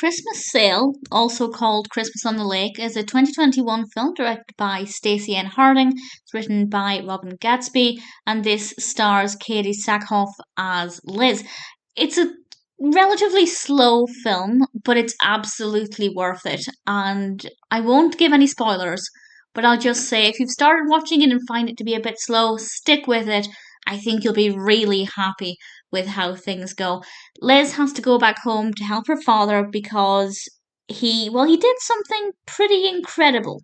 Christmas Sale, also called Christmas on the Lake, is a 2021 film directed by Stacey and Harding. It's written by Robin Gadsby, and this stars Katee Sackhoff as Liz. It's a relatively slow film, but it's absolutely worth it. And I won't give any spoilers, but I'll just say if you've started watching it and find it to be a bit slow, stick with it. I think you'll be really happy with how things go. Liz has to go back home to help her father because he did something pretty incredible.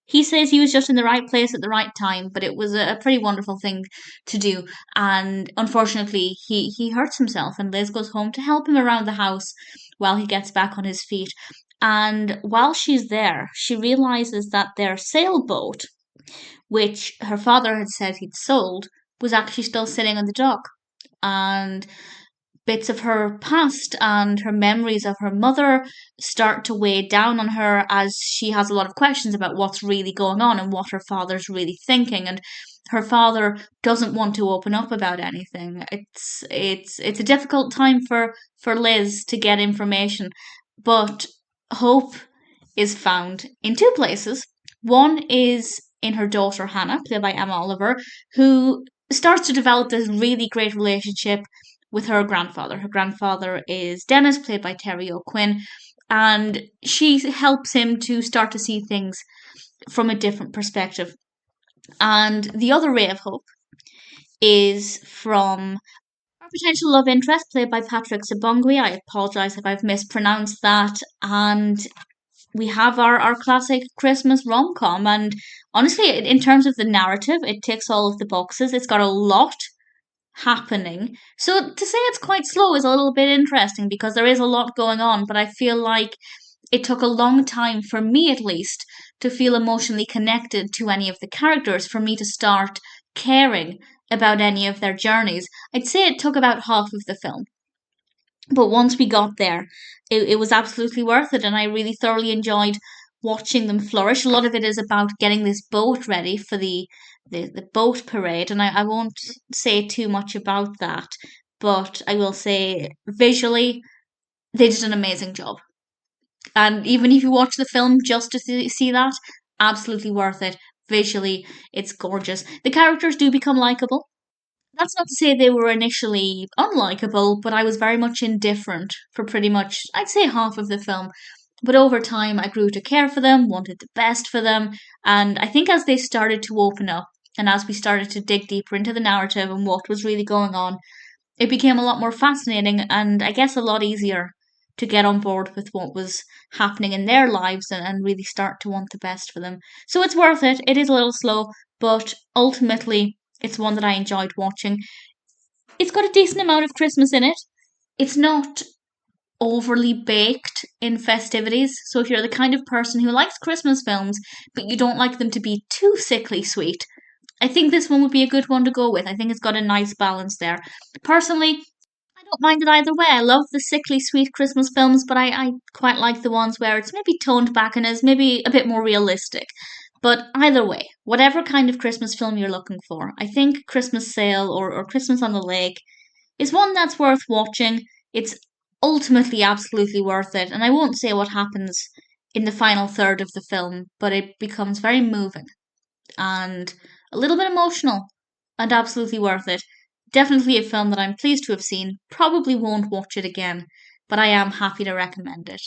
He says he was just in the right place at the right time, but it was a pretty wonderful thing to do. And unfortunately, he hurts himself, and Liz goes home to help him around the house while he gets back on his feet. And while she's there, she realizes that their sailboat, which her father had said he'd sold, was actually still sitting on the dock. And bits of her past and her memories of her mother start to weigh down on her as she has a lot of questions about what's really going on and what her father's really thinking. And her father doesn't want to open up about anything. It's a difficult time for Liz to get information, but hope is found in two places. One is in her daughter Hannah, played by Emma Oliver, who starts to develop this really great relationship with her grandfather. Her grandfather is Dennis, played by Terry O'Quinn, and she helps him to start to see things from a different perspective. And the other ray of hope is from our potential love interest, played by Patrick Sabongui. I apologise if I've mispronounced that. And we have our classic Christmas rom-com. And honestly, in terms of the narrative, it ticks all of the boxes. It's got a lot happening. So to say it's quite slow is a little bit interesting because there is a lot going on, but I feel like it took a long time, for me at least, to feel emotionally connected to any of the characters, for me to start caring about any of their journeys. I'd say it took about half of the film. But once we got there, it was absolutely worth it, and I really thoroughly enjoyed watching them flourish. A lot of it is about getting this boat ready for the boat parade, and I won't say too much about that, but I will say visually, they did an amazing job. And even if you watch the film just to see that, absolutely worth it. Visually, it's gorgeous. The characters do become likable. That's not to say they were initially unlikable, but I was very much indifferent for pretty much, I'd say, half of the film. But over time, I grew to care for them, wanted the best for them, and I think as they started to open up, and as we started to dig deeper into the narrative and what was really going on, it became a lot more fascinating and I guess a lot easier to get on board with what was happening in their lives and really start to want the best for them. So it's worth it. It is a little slow, but ultimately, it's one that I enjoyed watching. It's got a decent amount of Christmas in it. It's not overly baked in festivities. So if you're the kind of person who likes Christmas films, but you don't like them to be too sickly sweet, I think this one would be a good one to go with. I think it's got a nice balance there. Personally, I don't mind it either way. I love the sickly sweet Christmas films, but I quite like the ones where it's maybe toned back and is maybe a bit more realistic. But either way, whatever kind of Christmas film you're looking for, I think Christmas Sale or Christmas on the Lake is one that's worth watching. It's ultimately absolutely worth it, and I won't say what happens in the final third of the film, but it becomes very moving and a little bit emotional and absolutely worth it. Definitely a film that I'm pleased to have seen. Probably won't watch it again, but I am happy to recommend it.